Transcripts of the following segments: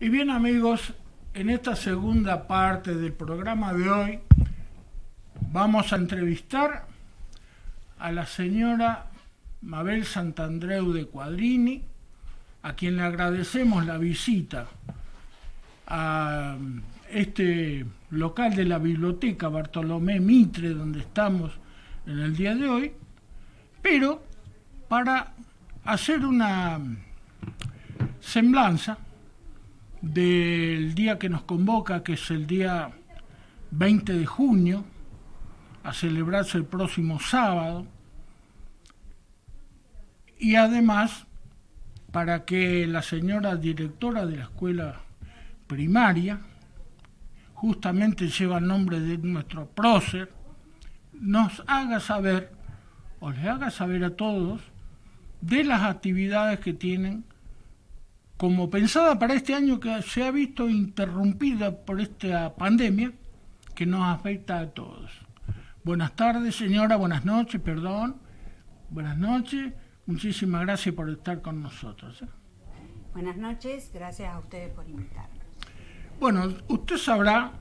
Y bien amigos, en esta segunda parte del programa de hoy vamos a entrevistar a la señora Mabel Santandreu de Quadrini, a quien le agradecemos la visita a este local de la biblioteca Bartolomé Mitre, donde estamos en el día de hoy, pero para hacer una semblanza del día que nos convoca, que es el día 20 de junio, a celebrarse el próximo sábado, y además para que la señora directora de la escuela primaria, justamente lleva el nombre de nuestro prócer, nos haga saber, o les haga saber a todos, de las actividades que tienen como pensada para este año, que se ha visto interrumpida por esta pandemia que nos afecta a todos. Buenas tardes, señora, buenas noches, perdón. Buenas noches, muchísimas gracias por estar con nosotros. Buenas noches, gracias a ustedes por invitarnos. Bueno, usted sabrá,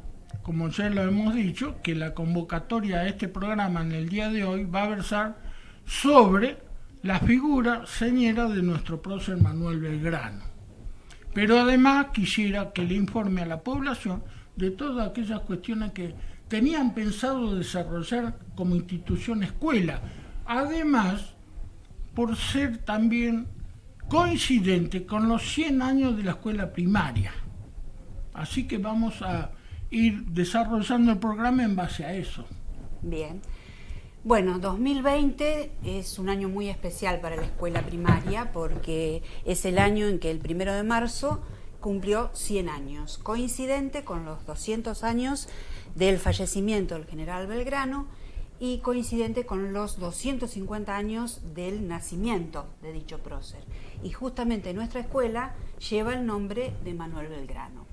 como ya lo hemos dicho, que la convocatoria a este programa en el día de hoy va a versar sobre la figura señera de nuestro prócer Manuel Belgrano. Pero además quisiera que le informe a la población de todas aquellas cuestiones que tenían pensado desarrollar como institución escuela. Además, por ser también coincidente con los 100 años de la escuela primaria. Así que vamos a ir desarrollando el programa en base a eso. Bien. Bueno, 2020 es un año muy especial para la escuela primaria porque es el año en que el 1 de marzo cumplió 100 años, coincidente con los 200 años del fallecimiento del general Belgrano y coincidente con los 250 años del nacimiento de dicho prócer. Y justamente nuestra escuela lleva el nombre de Manuel Belgrano.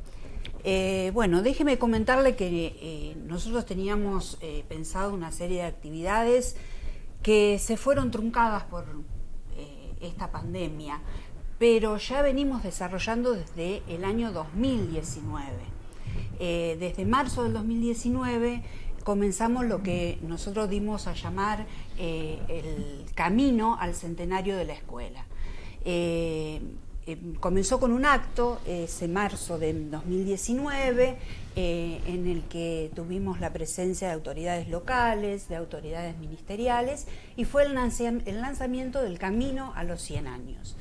Bueno, déjeme comentarle que nosotros teníamos pensado una serie de actividades que se fueron truncadas por esta pandemia, pero ya venimos desarrollando desde el año 2019. Desde marzo del 2019 comenzamos lo que nosotros dimos a llamar el camino al centenario de la escuela. Comenzó con un acto ese marzo de 2019 en el que tuvimos la presencia de autoridades locales, de autoridades ministeriales y fue el lanzamiento del camino a los 100 años.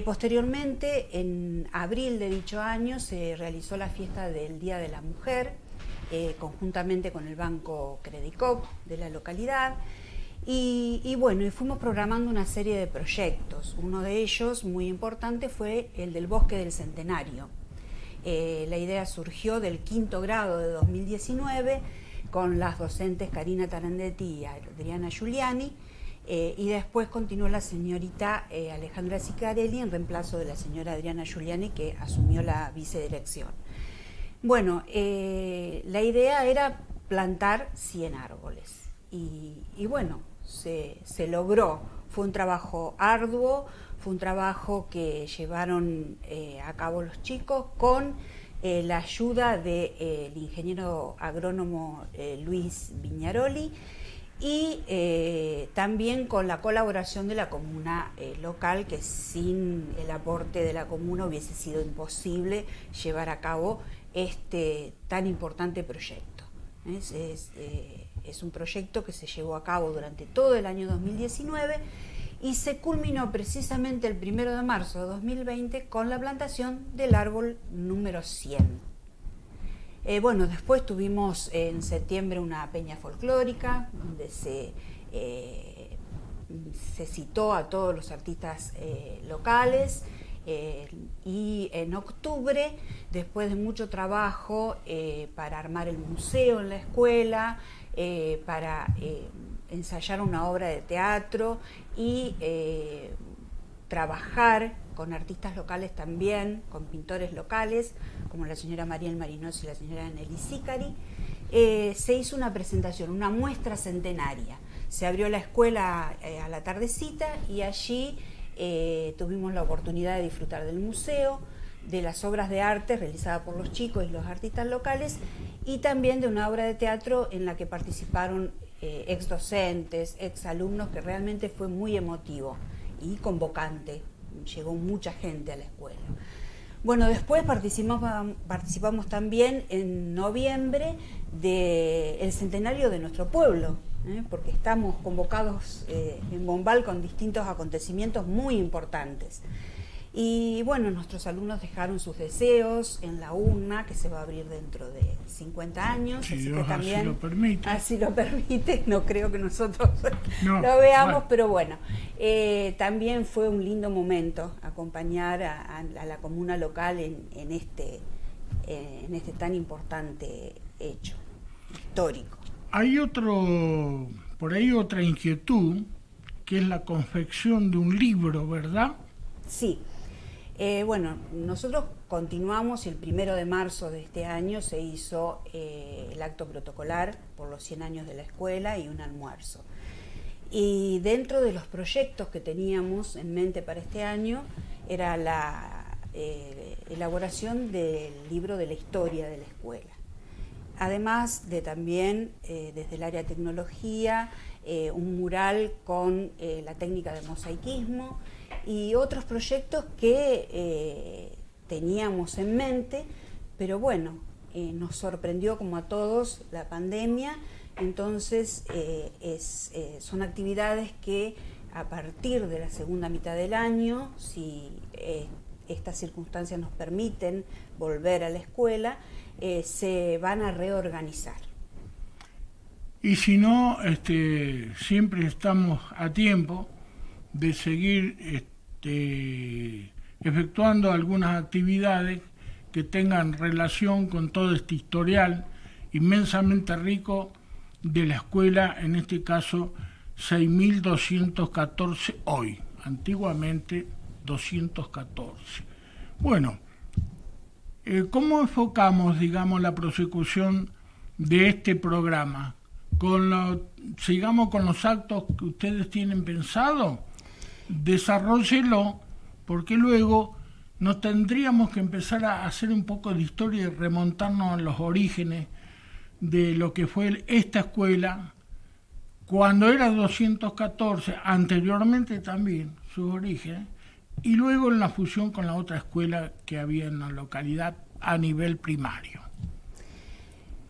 Posteriormente, en abril de dicho año, se realizó la fiesta del Día de la Mujer conjuntamente con el Banco Credicop de la localidad. Y bueno, y fuimos programando una serie de proyectos. Uno de ellos, muy importante, fue el del Bosque del Centenario. La idea surgió del 5º grado de 2019 con las docentes Karina Tarandetti y Adriana Giuliani, y después continuó la señorita Alejandra Sicarelli en reemplazo de la señora Adriana Giuliani, que asumió la vicedirección. Bueno, la idea era plantar 100 árboles. Y bueno, se logró. Fue un trabajo arduo, fue un trabajo que llevaron a cabo los chicos con la ayuda del ingeniero agrónomo Luis Viñaroli y también con la colaboración de la comuna local, que sin el aporte de la comuna hubiese sido imposible llevar a cabo este tan importante proyecto. Es un proyecto que se llevó a cabo durante todo el año 2019 y se culminó precisamente el 1 de marzo de 2020 con la plantación del árbol número 100. Bueno, después tuvimos en septiembre una peña folclórica donde se citó a todos los artistas locales. Y en octubre, después de mucho trabajo para armar el museo en la escuela, para ensayar una obra de teatro y trabajar con artistas locales también, con pintores locales, como la señora Mariel Marinos y la señora Nelly Sicari, se hizo una presentación, una muestra centenaria. Se abrió la escuela a la tardecita y allí tuvimos la oportunidad de disfrutar del museo, de las obras de arte realizadas por los chicos y los artistas locales, y también de una obra de teatro en la que participaron ex docentes, ex alumnos, que realmente fue muy emotivo y convocante. Llegó mucha gente a la escuela. Bueno, después participamos también en noviembre del centenario de nuestro pueblo, porque estamos convocados en Bombal con distintos acontecimientos muy importantes. Y bueno, nuestros alumnos dejaron sus deseos en la urna, que se va a abrir dentro de 50 años. Si así Dios que también, así lo permite. Así lo permite, no creo que nosotros No, lo veamos, bueno. pero bueno, también fue un lindo momento acompañar a la comuna local en este tan importante hecho histórico. Hay por ahí otra inquietud, que es la confección de un libro, ¿verdad? Sí. Bueno, nosotros continuamos y el 1 de marzo de este año se hizo el acto protocolar por los 100 años de la escuela y un almuerzo. Y dentro de los proyectos que teníamos en mente para este año era la elaboración del libro de la historia de la escuela. Además de también, desde el área de tecnología, un mural con la técnica de mosaicismo y otros proyectos que teníamos en mente, pero bueno, nos sorprendió como a todos la pandemia, entonces son actividades que a partir de la segunda mitad del año, si estas circunstancias nos permiten volver a la escuela, se van a reorganizar. Y si no, siempre estamos a tiempo de seguir efectuando algunas actividades que tengan relación con todo este historial inmensamente rico de la escuela, en este caso 6.214 hoy, antiguamente 214. Bueno, ¿cómo enfocamos, digamos, la prosecución de este programa? Sigamos con los actos que ustedes tienen pensado, desarróllelo, porque luego nos tendríamos que empezar a hacer un poco de historia y remontarnos a los orígenes de lo que fue esta escuela, cuando era 214, anteriormente también sus orígenes, y luego en la fusión con la otra escuela que había en la localidad a nivel primario.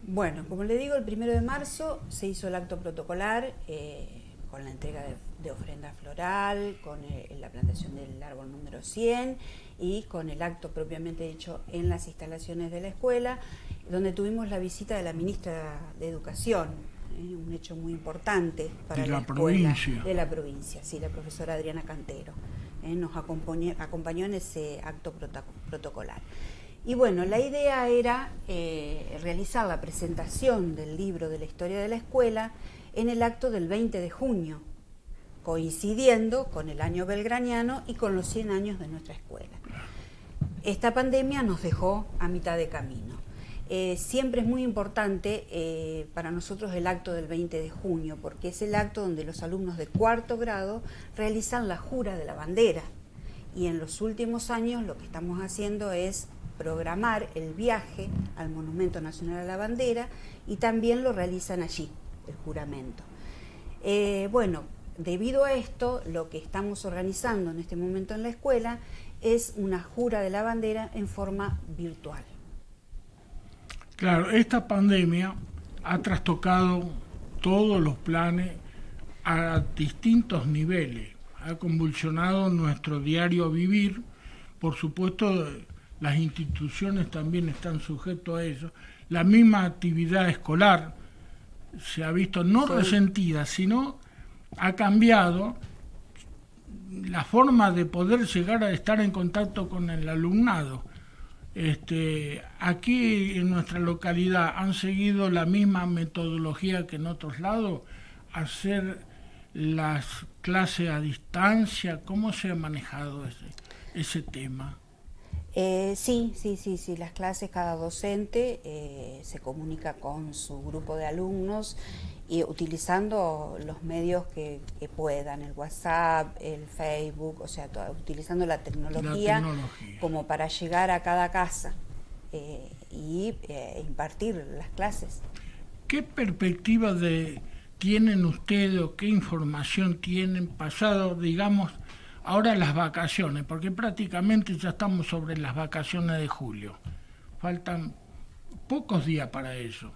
Bueno, como le digo, el 1 de marzo se hizo el acto protocolar con la entrega de ofrenda floral, con la plantación del árbol número 100 y con el acto propiamente dicho en las instalaciones de la escuela, donde tuvimos la visita de la ministra de Educación, un hecho muy importante para la escuela de la provincia, sí, la profesora Adriana Cantero, nos acompañó en ese acto protocolar. Y bueno, la idea era realizar la presentación del libro de la historia de la escuela en el acto del 20 de junio, coincidiendo con el año belgraniano y con los 100 años de nuestra escuela. Esta pandemia nos dejó a mitad de camino. Siempre es muy importante para nosotros el acto del 20 de junio, porque es el acto donde los alumnos de 4º grado realizan la jura de la bandera. Y en los últimos años lo que estamos haciendo es programar el viaje al Monumento Nacional a la Bandera y también lo realizan allí, el juramento. Bueno, debido a esto, lo que estamos organizando en este momento en la escuela es una jura de la bandera en forma virtual. Claro, esta pandemia ha trastocado todos los planes a distintos niveles, ha convulsionado nuestro diario vivir, por supuesto las instituciones también están sujetas a ello, la misma actividad escolar se ha visto no resentida, sino ha cambiado la forma de poder llegar a estar en contacto con el alumnado. Aquí en nuestra localidad han seguido la misma metodología que en otros lados, hacer las clases a distancia. ¿Cómo se ha manejado ese tema? Sí. Las clases, cada docente se comunica con su grupo de alumnos y utilizando los medios que puedan, el WhatsApp, el Facebook, o sea, utilizando la tecnología como para llegar a cada casa y impartir las clases. ¿Qué perspectiva tienen ustedes o qué información tienen pasado, digamos, ahora las vacaciones? Porque prácticamente ya estamos sobre las vacaciones de julio. Faltan pocos días para eso.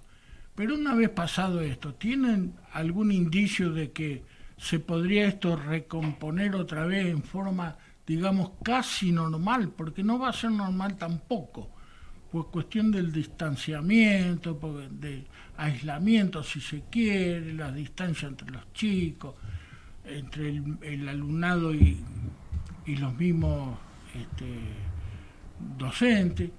Pero una vez pasado esto, ¿tienen algún indicio de que se podría esto recomponer otra vez en forma, digamos, casi normal? Porque no va a ser normal tampoco, por cuestión del distanciamiento, del aislamiento, si se quiere, la distancia entre los chicos, entre el alumnado y los mismos docentes.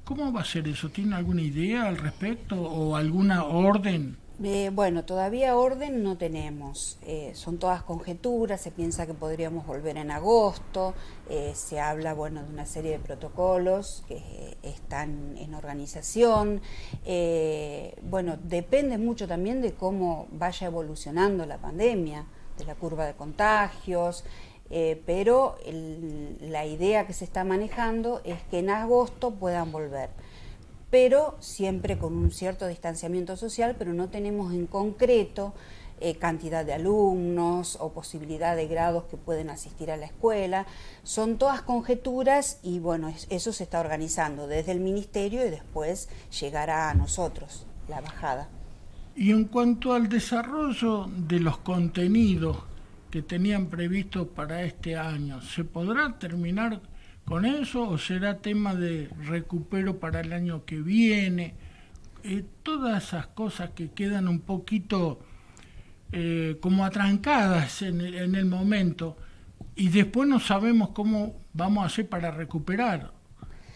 ¿Cómo va a ser eso? ¿Tiene alguna idea al respecto o alguna orden? Bueno, todavía orden no tenemos, son todas conjeturas, se piensa que podríamos volver en agosto, se habla, bueno, de una serie de protocolos que están en organización, bueno, depende mucho también de cómo vaya evolucionando la pandemia, de la curva de contagios, pero la idea que se está manejando es que en agosto puedan volver, pero siempre con un cierto distanciamiento social, pero no tenemos en concreto cantidad de alumnos o posibilidad de grados que pueden asistir a la escuela. Son todas conjeturas y bueno, eso se está organizando desde el ministerio y después llegará a nosotros la bajada. Y en cuanto al desarrollo de los contenidos que tenían previsto para este año, ¿se podrá terminar con eso o será tema de recupero para el año que viene? Todas esas cosas que quedan un poquito como atrancadas en el momento y después no sabemos cómo vamos a hacer para recuperar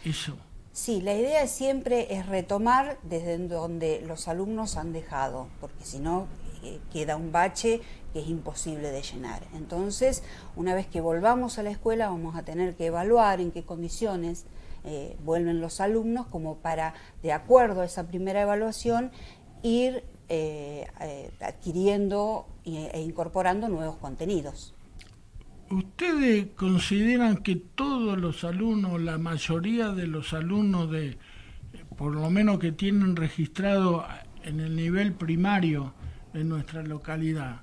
eso. Sí, la idea siempre es retomar desde donde los alumnos han dejado, porque si no queda un bache que es imposible de llenar. Entonces, una vez que volvamos a la escuela vamos a tener que evaluar en qué condiciones vuelven los alumnos, como para, de acuerdo a esa primera evaluación, ir adquiriendo e incorporando nuevos contenidos. ¿Ustedes consideran que todos los alumnos, la mayoría de los alumnos, por lo menos que tienen registrado en el nivel primario de nuestra localidad,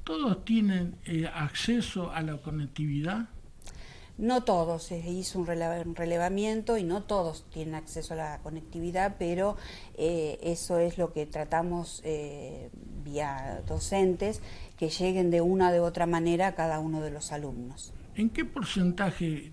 todos tienen acceso a la conectividad? No todos, se hizo un relevamiento y no todos tienen acceso a la conectividad, pero eso es lo que tratamos vía docentes, que lleguen de una o de otra manera a cada uno de los alumnos. ¿En qué porcentaje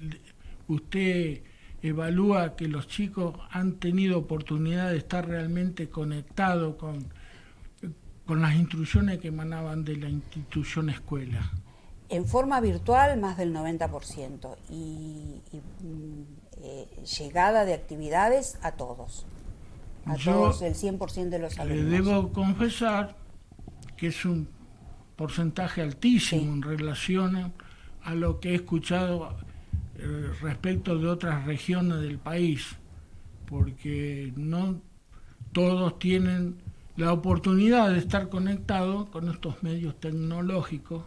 usted evalúa que los chicos han tenido oportunidad de estar realmente conectados con las instrucciones que emanaban de la institución escuela? En forma virtual, más del 90%, y llegada de actividades a todos, todos, el 100% de los alumnos. Debo confesar que es un porcentaje altísimo, sí, en relación a lo que he escuchado respecto de otras regiones del país, porque no todos tienen la oportunidad de estar conectados con estos medios tecnológicos,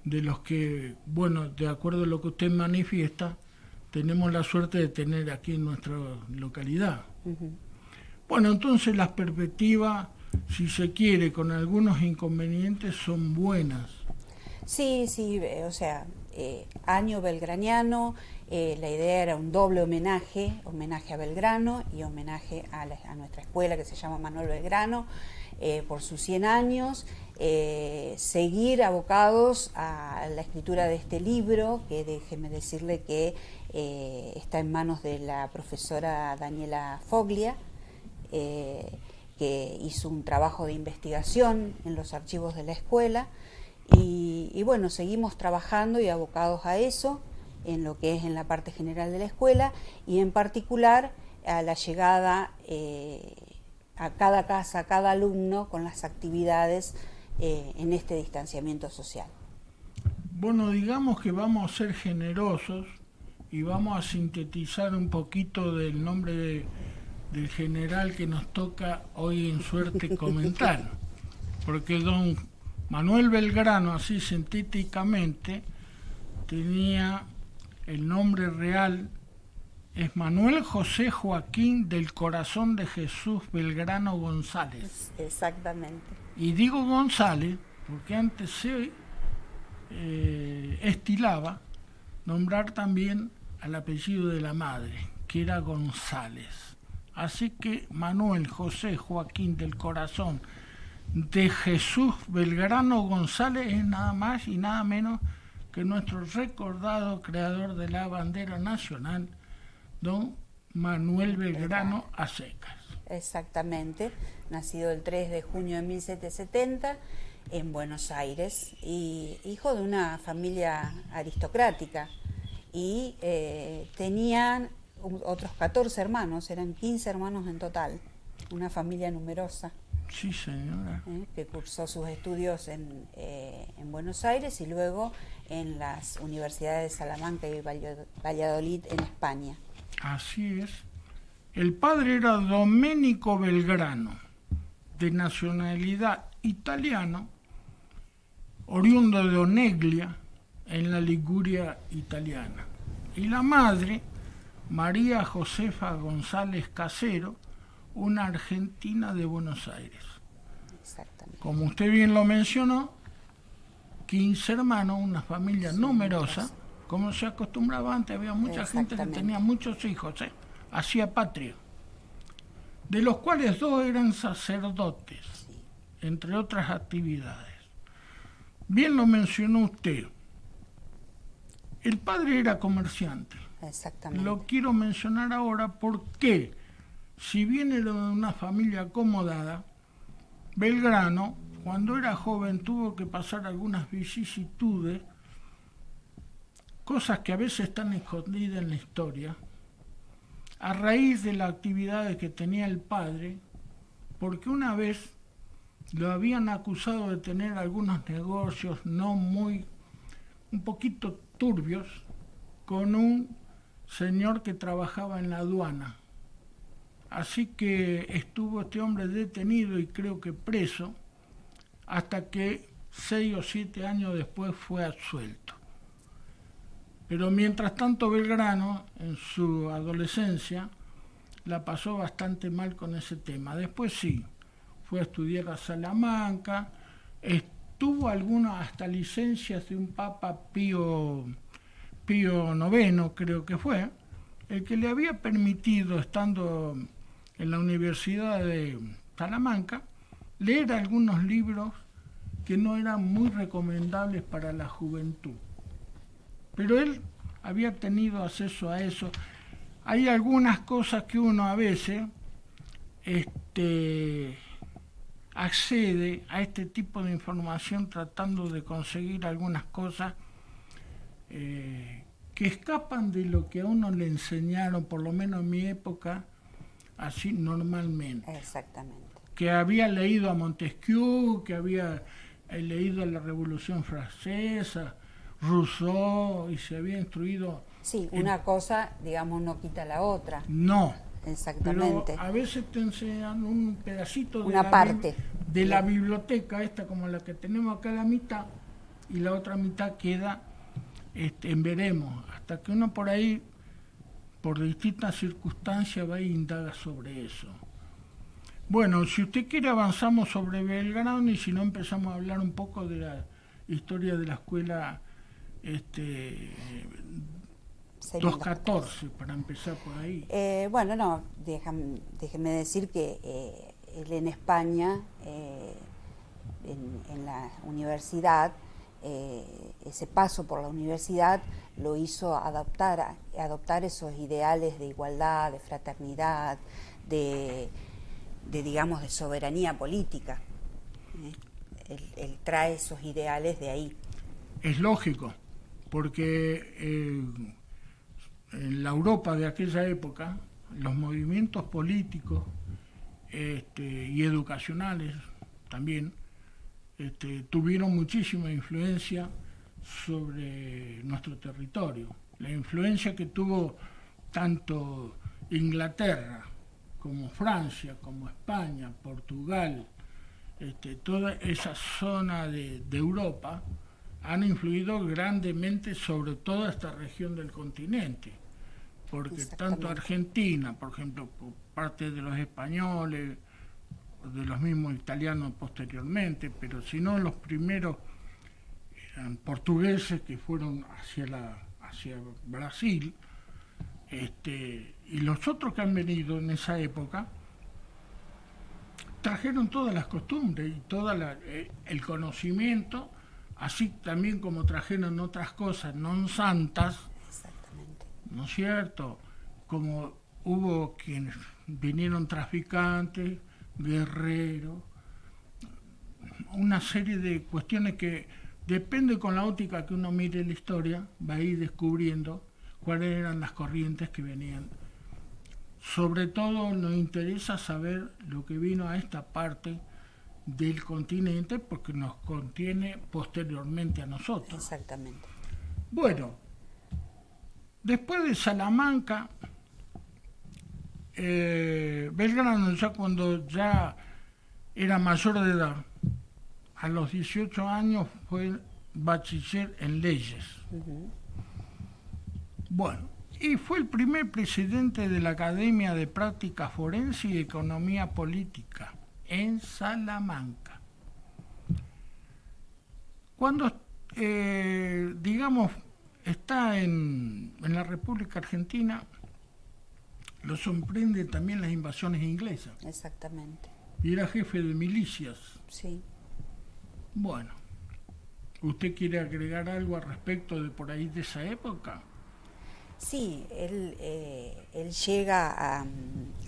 de los que, bueno, de acuerdo a lo que usted manifiesta, tenemos la suerte de tener aquí en nuestra localidad. Uh-huh. Bueno, entonces las perspectivas, si se quiere, con algunos inconvenientes, son buenas. Sí, o sea, año belgraniano, la idea era un doble homenaje a Belgrano y homenaje a nuestra escuela que se llama Manuel Belgrano, por sus 100 años, seguir abocados a la escritura de este libro, que déjeme decirle que está en manos de la profesora Daniela Foglia, que hizo un trabajo de investigación en los archivos de la escuela, y bueno, seguimos trabajando y abocados a eso, en lo que es en la parte general de la escuela, y en particular a la llegada a cada casa, a cada alumno, con las actividades en este distanciamiento social. Bueno, digamos que vamos a ser generosos y vamos a sintetizar un poquito del nombre del general que nos toca hoy en suerte comentar, porque don Manuel Belgrano, así sintéticamente, tenía el nombre real, es Manuel José Joaquín del Corazón de Jesús Belgrano González. Exactamente. Y digo González porque antes se estilaba nombrar también al apellido de la madre, que era González. Así que Manuel José Joaquín del Corazón de Jesús Belgrano González es nada más y nada menos que nuestro recordado creador de la bandera nacional, don Manuel Belgrano a secas. Exactamente, nacido el 3 de junio de 1770 en Buenos Aires, y hijo de una familia aristocrática, y tenían otros 14 hermanos, eran 15 hermanos en total, una familia numerosa. Sí, señora. Que cursó sus estudios en Buenos Aires y luego en las universidades de Salamanca y Valladolid en España. Así es. El padre era Domenico Belgrano, de nacionalidad italiana, oriundo de Oneglia, en la Liguria italiana. Y la madre, María Josefa González Casero, una argentina de Buenos Aires. Exactamente. Como usted bien lo mencionó, 15 hermanos, una familia numerosa, como se acostumbraba antes, había mucha gente que tenía muchos hijos, hacía patria, de los cuales 2 eran sacerdotes, entre otras actividades. Bien lo mencionó usted, el padre era comerciante. Exactamente. Lo quiero mencionar ahora porque, si bien era de una familia acomodada, Belgrano, cuando era joven, tuvo que pasar algunas vicisitudes, cosas que a veces están escondidas en la historia, a raíz de las actividades que tenía el padre, porque una vez lo habían acusado de tener algunos negocios un poquito turbios, con un señor que trabajaba en la aduana. Así que estuvo este hombre detenido y creo que preso, hasta que 6 o 7 años después fue absuelto. Pero mientras tanto Belgrano, en su adolescencia, la pasó bastante mal con ese tema. Después sí, fue a estudiar a Salamanca, tuvo algunas hasta licencias de un Papa Pío IX, creo que fue, el que le había permitido, estando en la Universidad de Salamanca, leer algunos libros que no eran muy recomendables para la juventud. Pero él había tenido acceso a eso. Hay algunas cosas que uno a veces accede a este tipo de información tratando de conseguir algunas cosas que escapan de lo que a uno le enseñaron, por lo menos en mi época, así normalmente. Exactamente. Que había leído a Montesquieu, que había leído a la Revolución Francesa, Rousseau, y se había instruido... Sí, una cosa, digamos, no quita la otra. No. Exactamente. Pero a veces te enseñan un pedacito de la biblioteca, esta como la que tenemos acá a la mitad, y la otra mitad queda en veremos, hasta que uno por ahí, por distintas circunstancias, va e indaga sobre eso. Bueno, si usted quiere avanzamos sobre Belgrano, y si no empezamos a hablar un poco de la historia de la escuela 214, para empezar por ahí. Bueno, no, déjeme decir que él en España, en la universidad, ese paso por la universidad lo hizo adoptar esos ideales de igualdad, de fraternidad, digamos, de soberanía política. Él trae esos ideales de ahí. Es lógico, porque en la Europa de aquella época, los movimientos políticos y educacionales también tuvieron muchísima influencia sobre nuestro territorio. la influencia que tuvo tanto Inglaterra como Francia, como España, Portugal, toda esa zona de Europa, han influido grandemente sobre toda esta región del continente, porque tanto Argentina, por ejemplo, por parte de los españoles, de los mismos italianos posteriormente, pero si no los primeros eran portugueses que fueron hacia Brasil, y los otros que han venido en esa época trajeron todas las costumbres y todo el conocimiento, así también como trajeron otras cosas non santas, ¿no es cierto? Como hubo quienes vinieron traficantes, guerreros, una serie de cuestiones que depende con la óptica que uno mire la historia, va a ir descubriendo cuáles eran las corrientes que venían. Sobre todo nos interesa saber lo que vino a esta parte del continente porque nos contiene posteriormente a nosotros. Exactamente. Bueno, después de Salamanca, Belgrano ya cuando ya era mayor de edad, a los 18 años fue bachiller en leyes. Bueno, y fue el primer presidente de la Academia de Práctica Forense y Economía Política en Salamanca. Cuando, digamos, está en la República Argentina, lo sorprende también las invasiones inglesas. Exactamente. Y era jefe de milicias. Sí. Bueno, ¿usted quiere agregar algo al respecto de por ahí de esa época? Sí, él llega a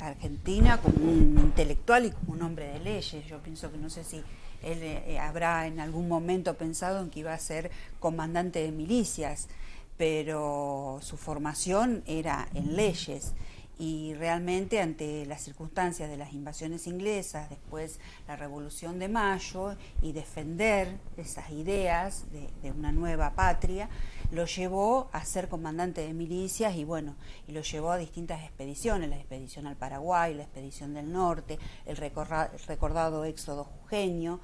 Argentina como un intelectual y como un hombre de leyes. Yo pienso que no sé si él habrá en algún momento pensado en que iba a ser comandante de milicias, pero su formación era en leyes. Y realmente ante las circunstancias de las invasiones inglesas, después la Revolución de Mayo, y defender esas ideas de una nueva patria, lo llevó a ser comandante de milicias y bueno, y lo llevó a distintas expediciones, la expedición al Paraguay, la expedición del norte, el recordado éxodo jujeño,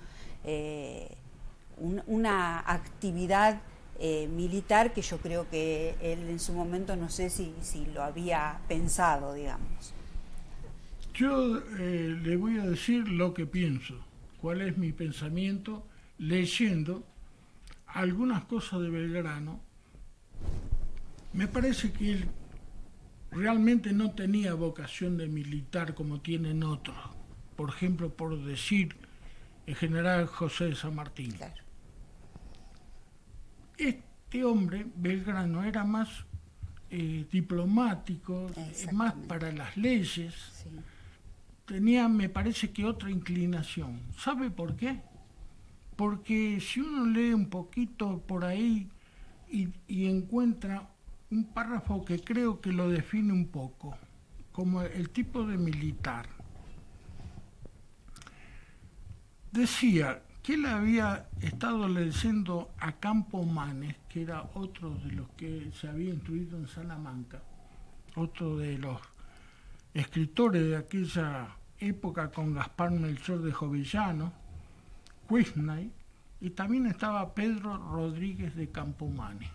una actividad militar que yo creo que él en su momento no sé si lo había pensado, digamos. Yo le voy a decir lo que pienso, cuál es mi pensamiento, leyendo algunas cosas de Belgrano. Me parece que él realmente no tenía vocación de militar como tienen otros, por ejemplo, por decir el general José de San Martín. Claro. Este hombre, Belgrano, era más diplomático, más para las leyes, sí. Tenía, me parece que otra inclinación. ¿Sabe por qué? Porque si uno lee un poquito por ahí y encuentra un párrafo que creo que lo define un poco, como el tipo de militar. Decía que él había estado leyendo a Campo Manes, que era otro de los que se había instruido en Salamanca, otro de los escritores de aquella época, con Gaspar Melchor de Jovellano, Cuisnay, y también estaba Pedro Rodríguez de Campomanes.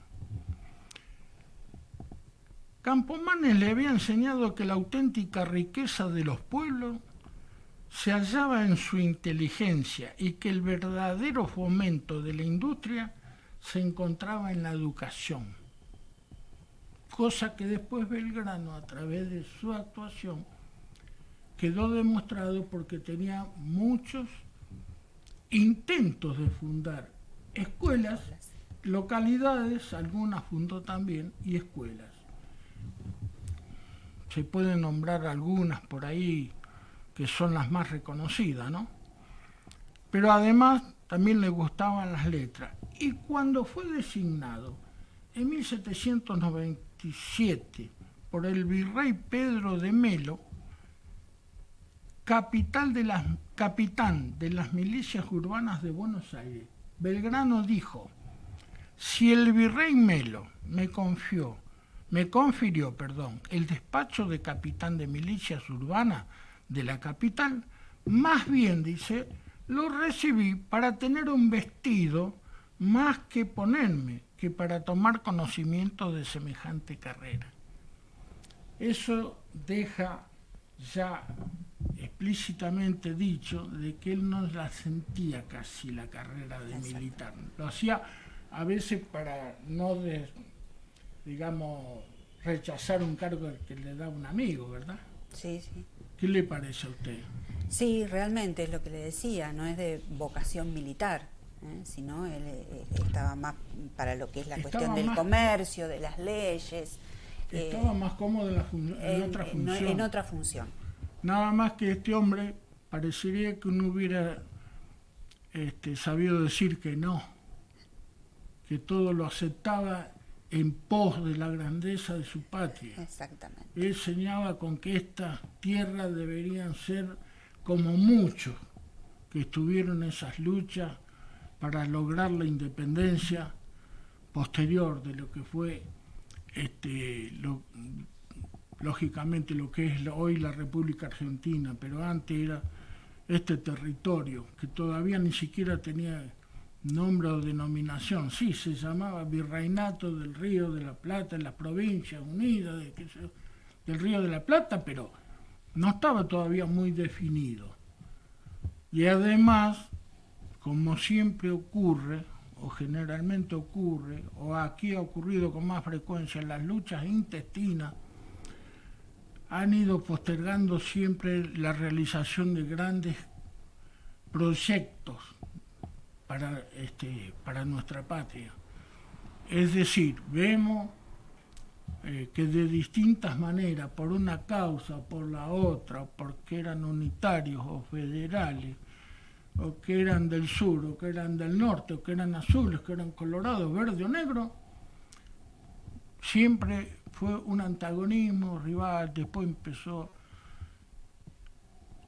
Campomanes le había enseñado que la auténtica riqueza de los pueblos se hallaba en su inteligencia y que el verdadero fomento de la industria se encontraba en la educación, cosa que después Belgrano, a través de su actuación, quedó demostrado porque tenía muchos intentos de fundar escuelas, localidades, algunas fundó también, y escuelas. Se pueden nombrar algunas por ahí que son las más reconocidas, ¿no? Pero además también le gustaban las letras. Y cuando fue designado en 1797 por el virrey Pedro de Melo, capitán de las milicias urbanas de Buenos Aires, Belgrano dijo: si el virrey Melo me confió me confirió, el despacho de capitán de milicias urbana de la capital. Más bien, dice, lo recibí para tener un vestido más que ponerme, que para tomar conocimiento de semejante carrera. Eso deja ya explícitamente dicho de que él no la sentía casi la carrera de militar. Lo hacía a veces para no, rechazar un cargo que le da un amigo, ¿verdad? Sí, sí. ¿Qué le parece a usted? Sí, realmente es lo que le decía, no es de vocación militar, sino él estaba más para lo que es la cuestión del comercio, de las leyes. Estaba más cómodo en otra función. En otra función. Nada más que este hombre parecería que no hubiera sabido decir que no, que todo lo aceptaba en pos de la grandeza de su patria. Exactamente. Él señalaba con que estas tierras deberían ser como muchos que estuvieron en esas luchas para lograr la independencia posterior de lo que fue lógicamente lo que es hoy la República Argentina, pero antes era este territorio que todavía ni siquiera tenía nombre o denominación. Sí, se llamaba Virreinato del Río de la Plata, en las Provincias Unidas del Río de la Plata, pero no estaba todavía muy definido. Y además, como siempre ocurre, o generalmente ocurre, o aquí ha ocurrido con más frecuencia, en las luchas intestinas, han ido postergando siempre la realización de grandes proyectos para nuestra patria. Es decir, vemos que de distintas maneras, por una causa o por la otra, porque eran unitarios o federales, o que eran del sur, o que eran del norte, o que eran azules, que eran colorados, verde o negro, siempre fue un antagonismo rival. Después empezó,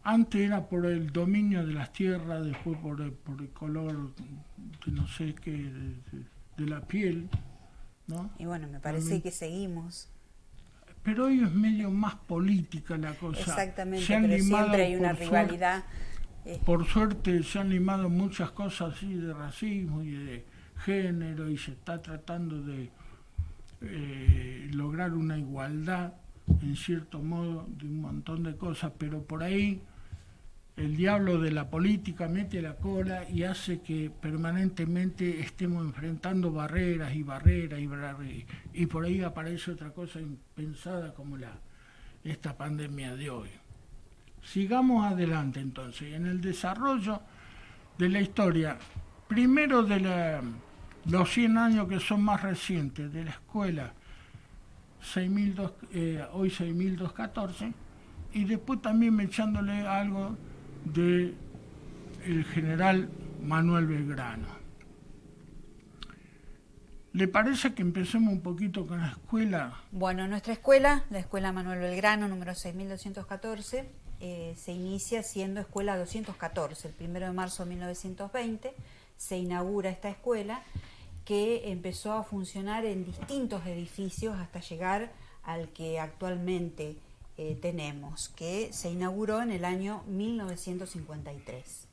antes era por el dominio de las tierras, después por el color de no sé qué, de la piel, ¿no? Y bueno, me parece también que seguimos. Pero hoy es medio más política la cosa. Exactamente, pero siempre hay una rivalidad. Por suerte se han limado muchas cosas así de racismo y de género, y se está tratando de lograr una igualdad, en cierto modo, de un montón de cosas, pero por ahí el diablo de la política mete la cola y hace que permanentemente estemos enfrentando barreras, y por ahí aparece otra cosa impensada como esta pandemia de hoy. Sigamos adelante entonces, en el desarrollo de la historia, primero de los 100 años que son más recientes de la escuela, hoy 6.214, y después también echándole algo de el general Manuel Belgrano. ¿Le parece que empecemos un poquito con la escuela? Bueno, nuestra escuela, la Escuela Manuel Belgrano, número 6.214, se inicia siendo escuela 214. El 1 de marzo de 1920 se inaugura esta escuela, que empezó a funcionar en distintos edificios hasta llegar al que actualmente tenemos, que se inauguró en el año 1953.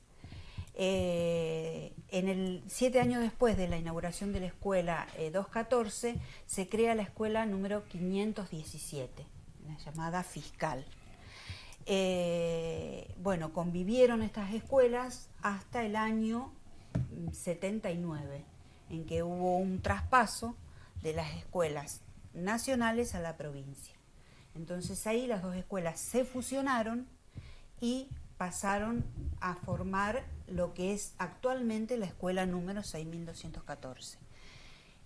7 años después de la inauguración de la escuela 214, se crea la escuela número 517, la llamada Fiscal. Bueno, convivieron estas escuelas hasta el año 79, en que hubo un traspaso de las escuelas nacionales a la provincia. Entonces ahí las dos escuelas se fusionaron y pasaron a formar lo que es actualmente la escuela número 6.214.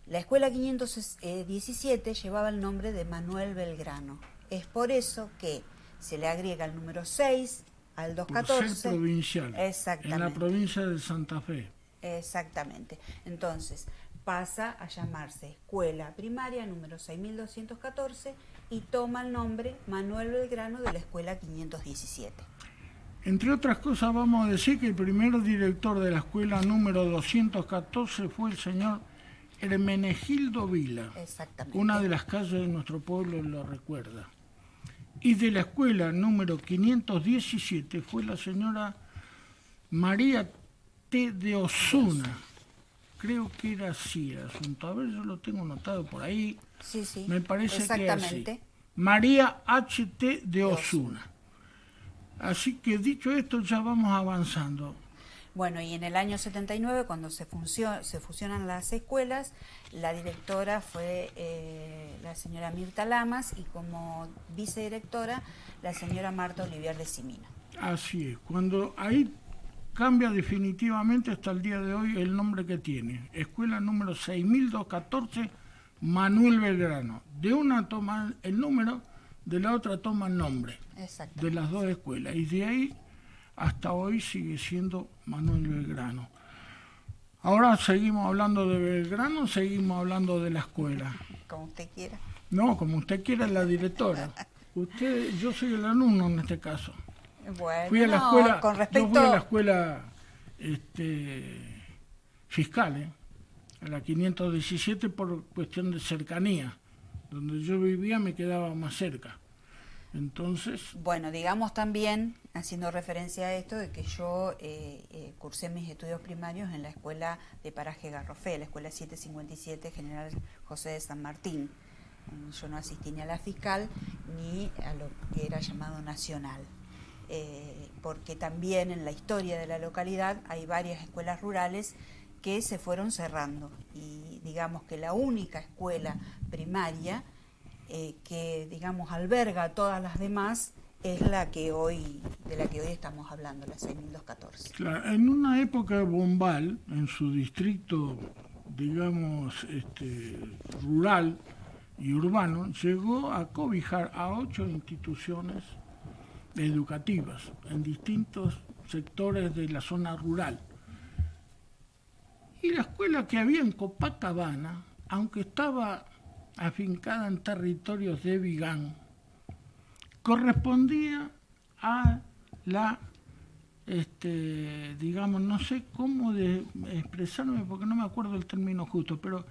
La escuela 517 llevaba el nombre de Manuel Belgrano. Es por eso que se le agrega el número 6 al 214. Por ser provincial. Exactamente. En la provincia de Santa Fe. Exactamente. Entonces pasa a llamarse Escuela Primaria número 6.214 y toma el nombre Manuel Belgrano de la Escuela 517. Entre otras cosas, vamos a decir que el primer director de la escuela número 214 fue el señor Hermenegildo Vila. Exactamente. Una de las calles de nuestro pueblo lo recuerda. Y de la escuela número 517 fue la señora María T. de Osuna. Creo que era así el asunto. A ver, yo lo tengo anotado por ahí. Sí. Me parece que es así. Exactamente. María H.T. de Osuna. Así que dicho esto, ya vamos avanzando. Bueno, y en el año 79, cuando se fusionan las escuelas, la directora fue la señora Mirta Lamas y como vicedirectora la señora Marta Olivier de Simino. Así es. Cuando ahí cambia definitivamente hasta el día de hoy el nombre que tiene. Escuela número 6214, Manuel Belgrano. De una toma el número, de la otra toma el nombre. De las dos escuelas. Y de ahí hasta hoy sigue siendo Manuel Belgrano. Ahora seguimos hablando de Belgrano, seguimos hablando de la escuela. Como usted quiera. No, como usted quiera, la directora. Yo soy el alumno en este caso. Bueno, fui a la escuela, con respecto... yo fui a la escuela fiscal, a la 517 por cuestión de cercanía. Donde yo vivía me quedaba más cerca. Entonces... Bueno, digamos también, haciendo referencia a esto, de que yo cursé mis estudios primarios en la escuela de Paraje Garrofé, la escuela 757 General José de San Martín. Yo no asistí ni a la fiscal ni a lo que era llamado nacional. Porque también en la historia de la localidad hay varias escuelas rurales que se fueron cerrando. Y digamos que la única escuela primaria que digamos alberga a todas las demás es de la que hoy estamos hablando, la 6214. Claro, en una época Bombal, en su distrito, digamos, rural y urbano, llegó a cobijar a 8 instituciones educativas en distintos sectores de la zona rural. Y la escuela que había en Copacabana, aunque estaba afincada en territorios de Vigán, correspondía a la, digamos, no sé cómo de expresarme porque no me acuerdo el término justo, pero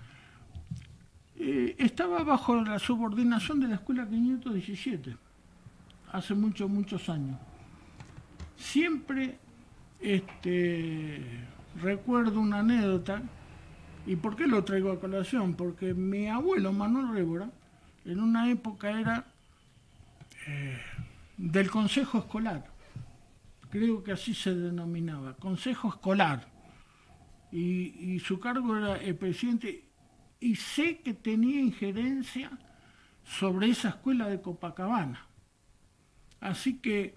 estaba bajo la subordinación de la escuela 517, hace muchos años. Siempre recuerdo una anécdota. ¿Y por qué lo traigo a colación? Porque mi abuelo, Manuel Révora, en una época era del Consejo Escolar. Creo que así se denominaba, Consejo Escolar. Y su cargo era el presidente. Y sé que tenía injerencia sobre esa escuela de Copacabana. Así que,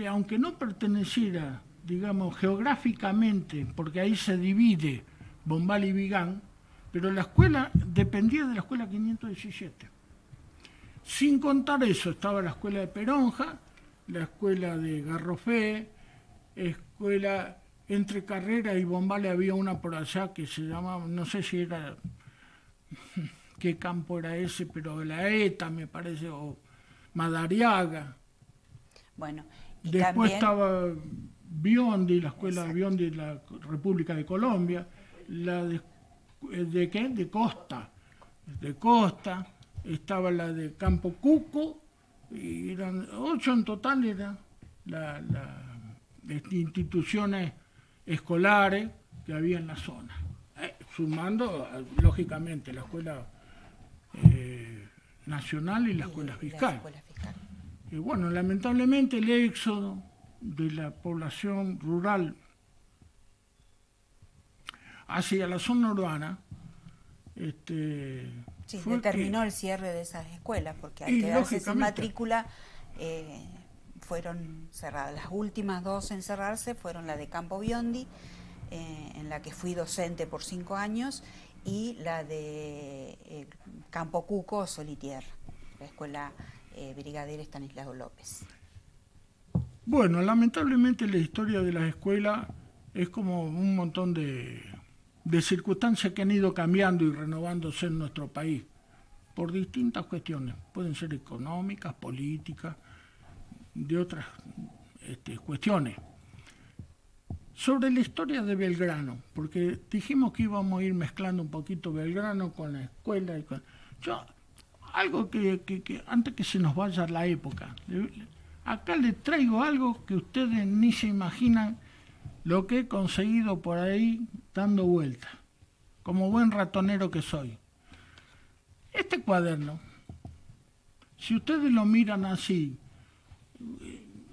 aunque no perteneciera, digamos, geográficamente, porque ahí se divide Bombal y Vigán, pero la escuela dependía de la escuela 517. Sin contar eso, estaba la escuela de Peronja, la escuela de Garrofé, escuela entre Carrera y Bombal había una por allá que se llamaba, no sé si era, qué campo era ese, pero la ETA me parece, o Madariaga. Bueno, y después también... estaba Biondi, la escuela de Biondi de la República de Colombia, la de ¿qué? De Costa, estaba la de Campo Cuco, y eran 8 en total, eran las instituciones escolares que había en la zona, sumando lógicamente la escuela nacional y la escuela fiscal. Y bueno, lamentablemente el éxodo de la población rural hacia la zona urbana determinó el cierre de esas escuelas, porque al quedarse sin matrícula fueron cerradas. Las últimas 2 en cerrarse fueron la de Campo Biondi, en la que fui docente por 5 años, y la de Campo Cuco Solitier, la escuela Brigadier Estanislao López. Bueno, lamentablemente la historia de las escuelas es como un montón de circunstancias que han ido cambiando y renovándose en nuestro país por distintas cuestiones. Pueden ser económicas, políticas, de otras cuestiones. sobre la historia de Belgrano, porque dijimos que íbamos a ir mezclando un poquito Belgrano con la escuela y con... Yo, algo que antes que se nos vaya la época, acá le traigo algo que ustedes ni se imaginan lo que he conseguido por ahí dando vueltas, como buen ratonero que soy. Este cuaderno, si ustedes lo miran así,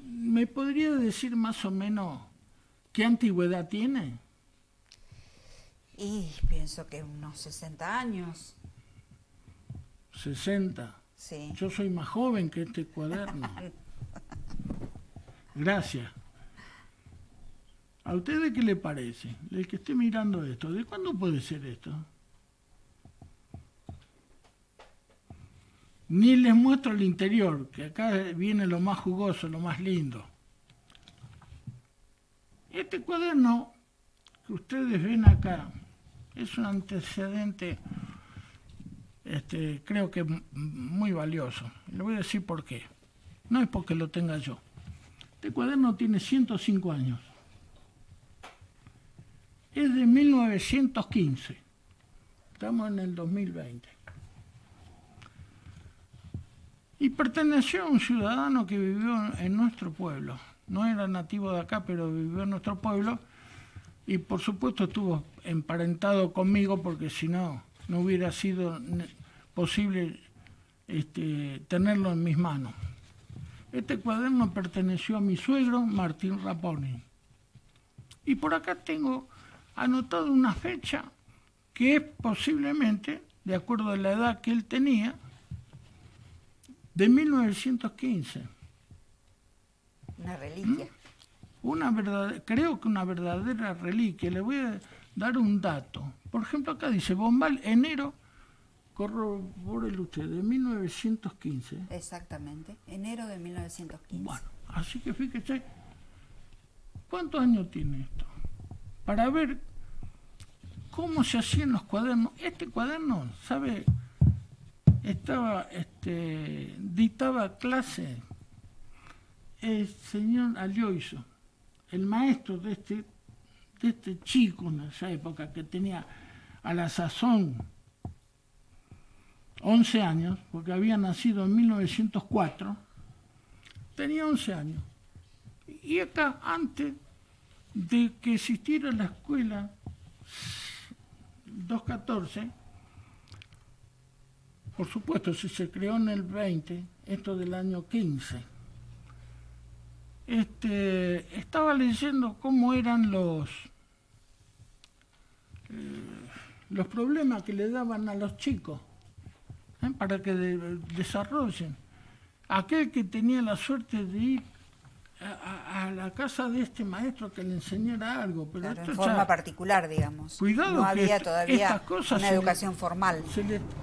¿me podría decir más o menos qué antigüedad tiene? Y pienso que unos 60 años. 60. Sí. Yo soy más joven que este cuaderno. Gracias. ¿A ustedes qué le parece? El que esté mirando esto, ¿de cuándo puede ser esto? Ni les muestro el interior, que acá viene lo más jugoso, lo más lindo. Este cuaderno que ustedes ven acá es un antecedente, creo que muy valioso. Le voy a decir por qué. No es porque lo tenga yo. Este cuaderno tiene 105 años. Es de 1915. Estamos en el 2020. Y perteneció a un ciudadano que vivió en nuestro pueblo. No era nativo de acá, pero vivió en nuestro pueblo. Y por supuesto estuvo emparentado conmigo, porque si no, no hubiera sido posible tenerlo en mis manos. Este cuaderno perteneció a mi suegro, Martín Raponi. Y por acá tengo anotado una fecha que es posiblemente, de acuerdo a la edad que él tenía, de 1915. Una reliquia. Creo que una verdadera reliquia. Le voy a dar un dato. Por ejemplo, acá dice Bombal, enero, corrobórelo usted, de 1915. Exactamente, enero de 1915. Bueno, así que fíjese, ¿cuántos años tiene esto? Para ver cómo se hacían los cuadernos. Este cuaderno, ¿sabe? Dictaba clase el señor Alioiso, el maestro de este chico en esa época, que tenía a la sazón 11 años, porque había nacido en 1904, tenía 11 años. Y acá, antes de que existiera la escuela 214, por supuesto, si se creó en el 20, esto del año 15, estaba leyendo cómo eran los problemas que le daban a los chicos para que desarrollen. Aquel que tenía la suerte de ir a la casa de este maestro que le enseñara algo, pero claro, esto en forma particular, digamos. Cuidado, no había que todavía estas cosas una educación formal.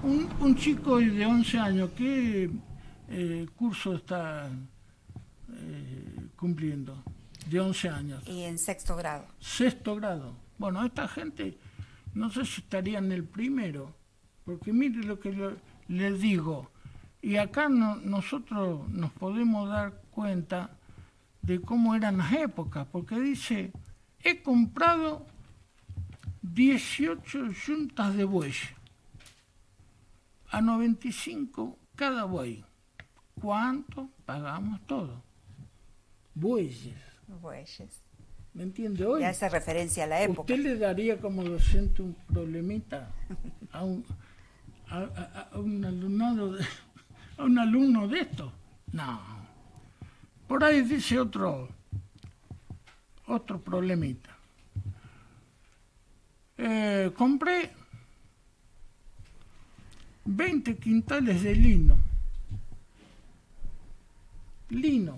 Un chico de 11 años, ¿qué curso está cumpliendo? De 11 años. Y en sexto grado. Sexto grado. Bueno, esta gente, no sé si estaría en el primero, porque mire lo que les digo. Y acá nosotros nos podemos dar cuenta de cómo eran las épocas, porque dice, he comprado 18 yuntas de bueyes, a 95 cada buey. ¿Cuánto pagamos todo? Bueyes. Bueyes. ¿Me entiende hoy? Ya hace referencia a la época. ¿Usted le daría como docente un problemita a un alumnado a un alumno de esto? No. Por ahí dice otro problemita. Compré 20 quintales de lino. Lino.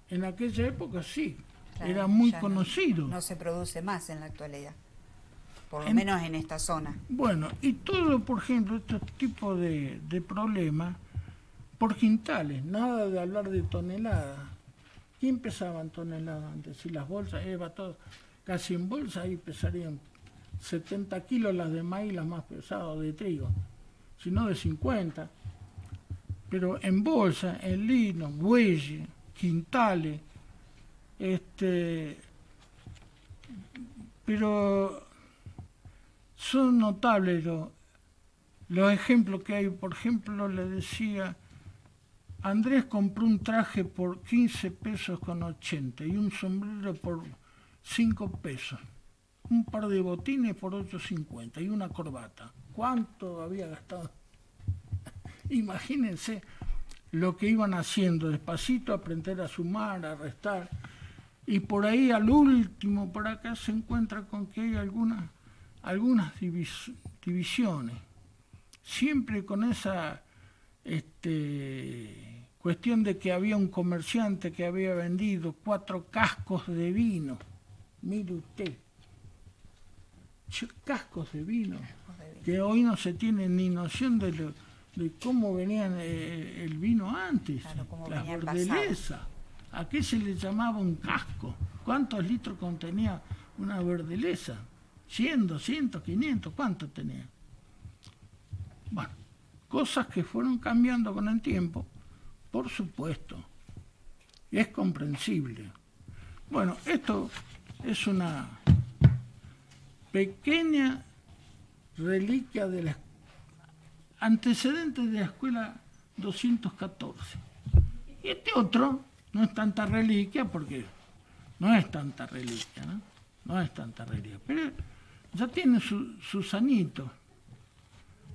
En aquella época sí, claro, era muy conocido. No se produce más en la actualidad, por lo menos en esta zona. Bueno, y todo, por ejemplo, este tipo de problemas por quintales, nada de hablar de toneladas. ¿Quién pesaba en toneladas antes? Si las bolsas, iba todo casi en bolsa, ahí pesarían 70 kilos las de maíz, las más pesadas, de trigo, sino de 50. Pero en bolsa, en lino, bueyes, quintales, pero son notables los ejemplos que hay. Por ejemplo, le decía, Andrés compró un traje por 15 pesos con 80 y un sombrero por 5 pesos, un par de botines por 8,50 y una corbata. ¿Cuánto había gastado? Imagínense lo que iban haciendo, despacito, aprender a sumar, a restar, y por ahí al último, por acá, se encuentra con que hay algunas divisiones, siempre con esa cuestión de que había un comerciante que había vendido 4 cascos de vino, mire usted, cascos de vino, que hoy no se tiene ni noción de cómo venía el vino antes, claro, la verdeleza. ¿A qué se le llamaba un casco? ¿Cuántos litros contenía una verdeleza? 100, 200, 500, ¿cuánto tenía? Bueno, cosas que fueron cambiando con el tiempo, por supuesto, y es comprensible. Bueno, esto es una pequeña reliquia de la antecedentes de la escuela 214. Y este otro no es tanta reliquia, porque no es tanta reliquia, ¿no? No es tanta reliquia, pero ya tiene sus añitos,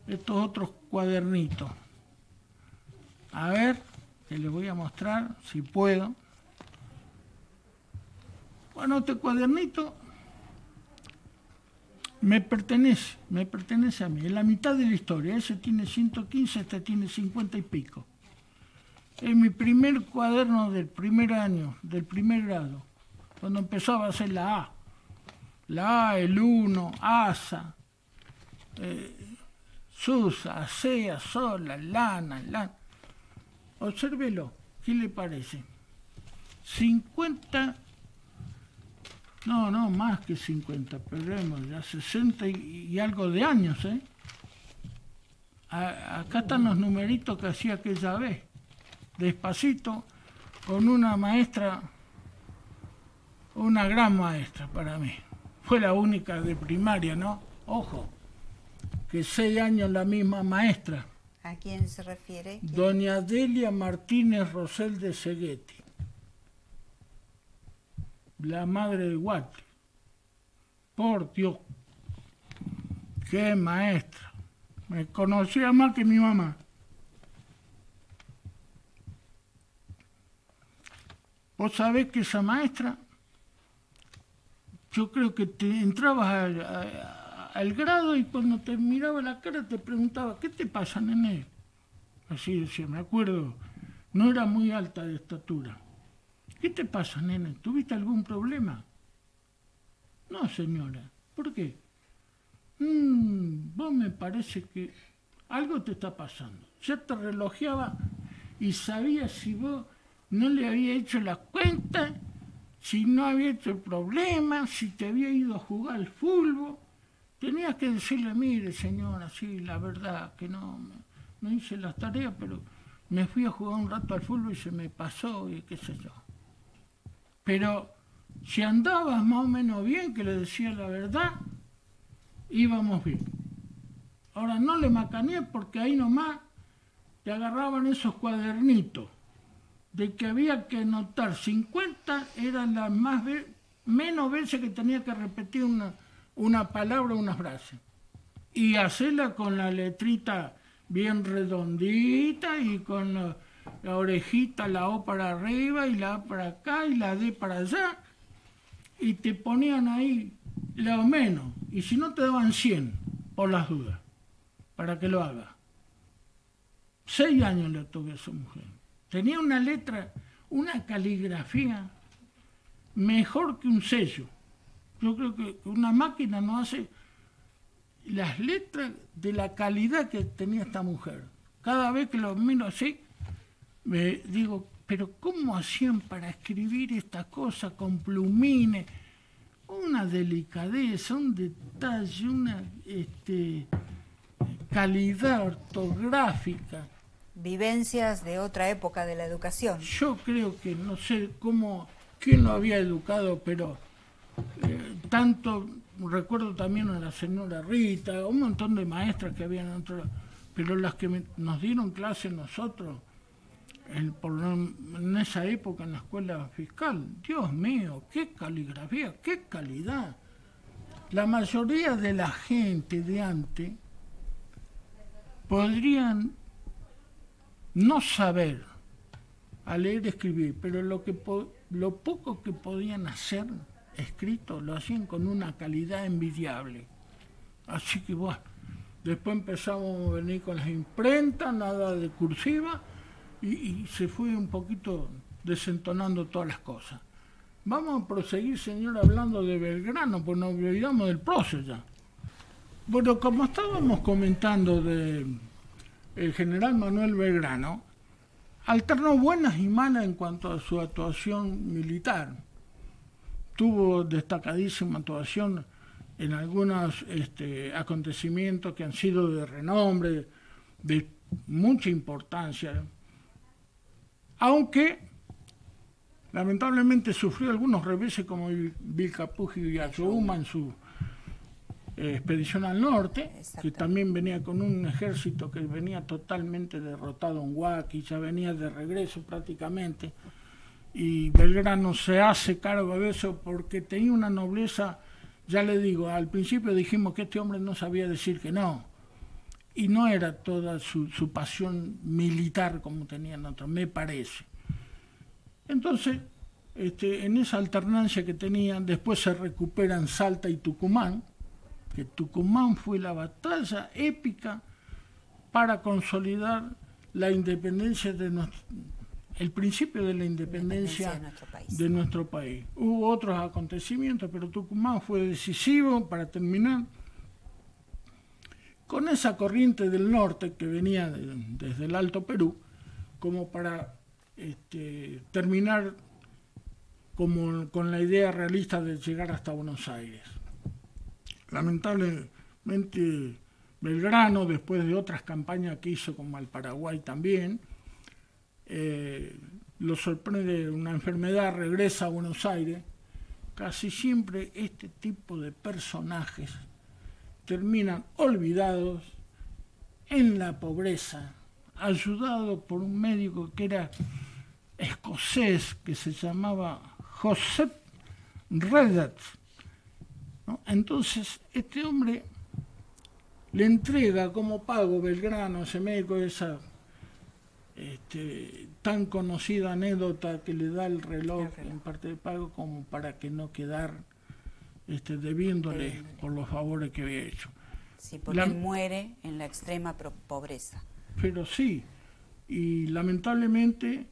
estos otros cuadernitos. A ver, que les voy a mostrar, si puedo. Bueno, este cuadernito me pertenece a mí, es la mitad de la historia. Ese tiene 115, este tiene 50 y pico. Es mi primer cuaderno del primer año, del primer grado, cuando empezaba a hacer la A, el 1, ASA, SUSA, ASEA, SOLA, LANA. Obsérvelo, ¿qué le parece? 50... No, más que 50, perdemos ya 60 y algo de años, ¿eh? Acá están los numeritos que hacía aquella vez, despacito, con una maestra, una gran maestra para mí. Fue la única de primaria, ¿no? Ojo, que 6 años la misma maestra. ¿A quién se refiere? Doña Delia Martínez Rosel de Seguetti, la madre de Guati. Por Dios, qué maestra. Me conocía más que mi mamá. Vos sabés que esa maestra, yo creo que te entrabas al grado y cuando te miraba la cara te preguntaba, ¿qué te pasa, nene? Así decía, me acuerdo, no era muy alta de estatura. ¿Qué te pasa, nene? ¿Tuviste algún problema? No, señora. ¿Por qué? Vos me parece que algo te está pasando. Ya te relojeaba y sabía si vos no le había hecho la cuenta, si no había hecho el problema, si te había ido a jugar al fútbol. Tenías que decirle, mire, señora, sí, la verdad que no hice las tareas, pero me fui a jugar un rato al fútbol y se me pasó y qué sé yo. Pero si andabas más o menos bien, que le decía la verdad, íbamos bien. Ahora no le macaneé porque ahí nomás te agarraban esos cuadernitos de que había que anotar 50, eran las menos veces que tenía que repetir una palabra o una frase. Y hacerla con la letrita bien redondita y con la orejita, la O para arriba y la A para acá y la D para allá, y te ponían ahí lo menos, y si no te daban 100 por las dudas, para que lo haga. 6 años le tuve a esa mujer. Tenía una letra, una caligrafía mejor que un sello. Yo creo que una máquina no hace las letras de la calidad que tenía esta mujer. Cada vez que lo miro así, me digo, pero ¿cómo hacían para escribir esta cosa con plumines? Una delicadeza, un detalle, una calidad ortográfica. Vivencias de otra época de la educación. Yo creo que no sé quién lo había educado, pero tanto, recuerdo también a la señora Rita, un montón de maestras que habían otro, pero las que nos dieron clase nosotros, en esa época en la escuela fiscal, Dios mío, qué caligrafía, qué calidad. La mayoría de la gente de antes podrían no saber a leer y escribir, pero lo poco que podían hacer escrito lo hacían con una calidad envidiable. Así que bueno, después empezamos a venir con las imprentas, nada de cursiva, y se fue un poquito desentonando todas las cosas. Vamos a proseguir, señor, hablando de Belgrano, pues nos olvidamos del prócer ya. Bueno, como estábamos comentando de el general Manuel Belgrano, alternó buenas y malas en cuanto a su actuación militar. Tuvo destacadísima actuación en algunos acontecimientos que han sido de renombre, de mucha importancia, aunque lamentablemente sufrió algunos reveses como Vilcapugio y Ayohuma en su expedición al norte, que también venía con un ejército que venía totalmente derrotado en Huaki, ya venía de regreso prácticamente, y Belgrano se hace cargo de eso porque tenía una nobleza. Ya le digo, al principio dijimos que este hombre no sabía decir que no, y no era toda su pasión militar como tenían otros, me parece. Entonces, en esa alternancia que tenían, después se recuperan Salta y Tucumán, que Tucumán fue la batalla épica para consolidar la independencia el principio de la independencia de nuestro país. Hubo otros acontecimientos, pero Tucumán fue decisivo para terminar con esa corriente del norte que venía desde el Alto Perú, como para terminar con la idea realista de llegar hasta Buenos Aires. Lamentablemente Belgrano, después de otras campañas que hizo como al Paraguay también, lo sorprende una enfermedad, regresa a Buenos Aires. Casi siempre este tipo de personajes terminan olvidados en la pobreza, ayudado por un médico que era escocés, que se llamaba Joseph Redat, ¿no? Entonces este hombre le entrega como pago Belgrano, ese médico, esa tan conocida anécdota que le da el reloj en parte de pago, como para que no quedar debiéndole por los favores que había hecho. Sí, porque él muere en la extrema pobreza. Pero sí, y lamentablemente,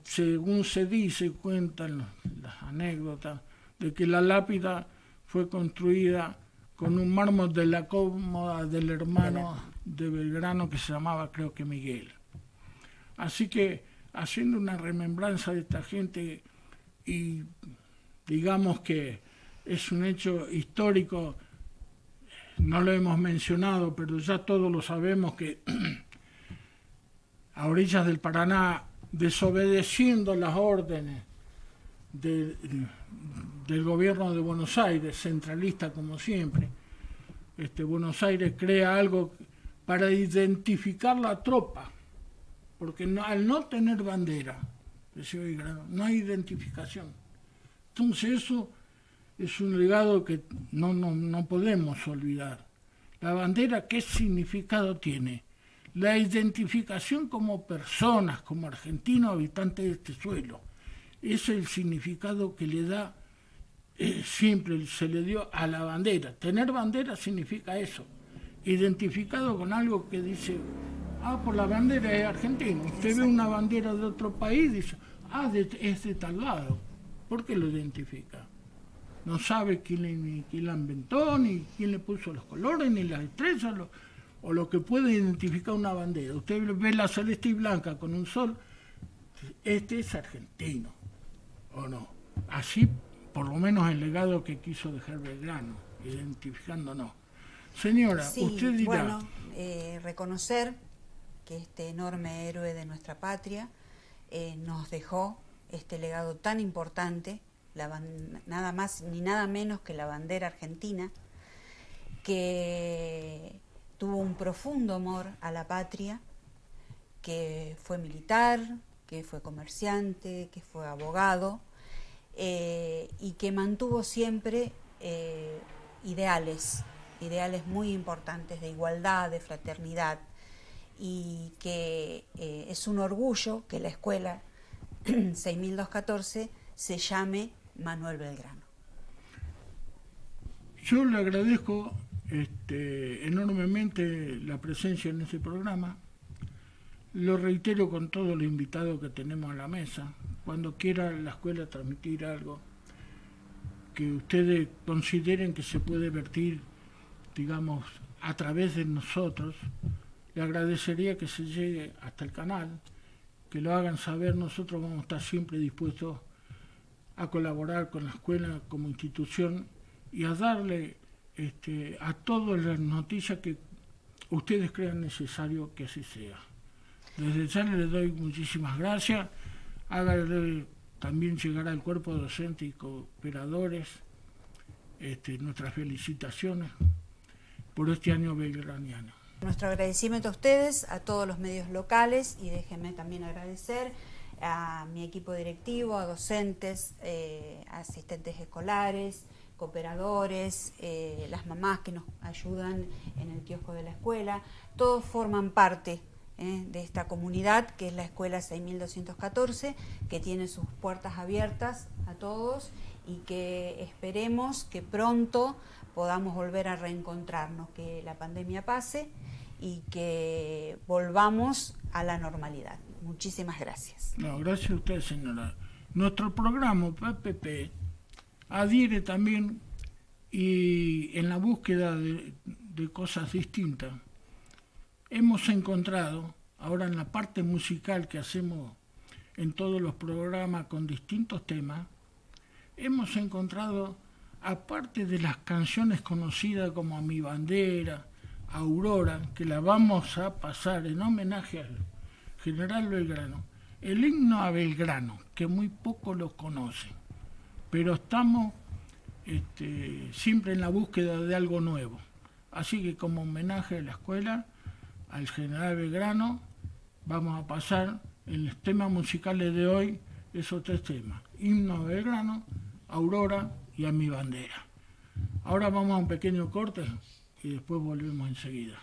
según se dice, cuentan las anécdotas, de que la lápida fue construida con un mármol de la cómoda del hermano de Belgrano, que se llamaba, creo que Miguel. Así que, haciendo una remembranza de esta gente, y digamos que es un hecho histórico, no lo hemos mencionado, pero ya todos lo sabemos, que a orillas del Paraná, desobedeciendo las órdenes del gobierno de Buenos Aires, centralista como siempre, Buenos Aires crea algo para identificar la tropa, porque al no tener bandera, no hay identificación. Entonces eso es un legado que no podemos olvidar. La bandera, ¿qué significado tiene? La identificación como personas, como argentinos habitantes de este suelo. Ese es el significado que le da, siempre se le dio a la bandera. Tener bandera significa eso, identificado con algo que dice, por la bandera es argentino. Usted ve una bandera de otro país y dice, es de tal lado. ¿Por qué lo identifica? No sabe quién la inventó, ni quién le puso los colores, ni las estrellas, o lo que puede identificar una bandera. Usted ve la celeste y blanca con un sol, este es argentino, ¿o no? Así, por lo menos el legado que quiso dejar Belgrano, identificándonos. Señora, sí, usted dirá... Bueno, reconocer que este enorme héroe de nuestra patria nos dejó este legado tan importante, nada más ni nada menos que la bandera argentina, que tuvo un profundo amor a la patria, que fue militar, que fue comerciante, que fue abogado, y que mantuvo siempre ideales muy importantes de igualdad, de fraternidad, y que es un orgullo que la escuela 6214 se llame Manuel Belgrano. Yo le agradezco enormemente la presencia en este programa. Lo reitero con todos los invitados que tenemos a la mesa. Cuando quiera la escuela transmitir algo que ustedes consideren que se puede vertir, digamos, a través de nosotros, le agradecería que se llegue hasta el canal, que lo hagan saber. Nosotros vamos a estar siempre dispuestos a colaborar con la escuela como institución y a darle a todas las noticias que ustedes crean necesario que así sea. Desde ya les doy muchísimas gracias. Háganle también llegar al cuerpo docente y cooperadores nuestras felicitaciones por este año belgraniano. Nuestro agradecimiento a ustedes, a todos los medios locales, y déjenme también agradecer a mi equipo directivo, a docentes, asistentes escolares, cooperadores, las mamás que nos ayudan en el kiosco de la escuela. Todos forman parte de esta comunidad que es la Escuela 6214, que tiene sus puertas abiertas a todos y que esperemos que pronto podamos volver a reencontrarnos, que la pandemia pase y que volvamos a la normalidad. Muchísimas gracias. No, gracias a usted, señora. Nuestro programa PPP adhiere también y en la búsqueda de cosas distintas. Hemos encontrado, ahora en la parte musical que hacemos en todos los programas con distintos temas, hemos encontrado, aparte de las canciones conocidas como A mi bandera, Aurora, que la vamos a pasar en homenaje al general Belgrano, el himno a Belgrano, que muy poco lo conocen, pero estamos siempre en la búsqueda de algo nuevo. Así que como homenaje a la escuela, al general Belgrano, vamos a pasar en los temas musicales de hoy esos tres temas: himno a Belgrano, Aurora y A mi bandera. Ahora vamos a un pequeño corte y después volvemos enseguida.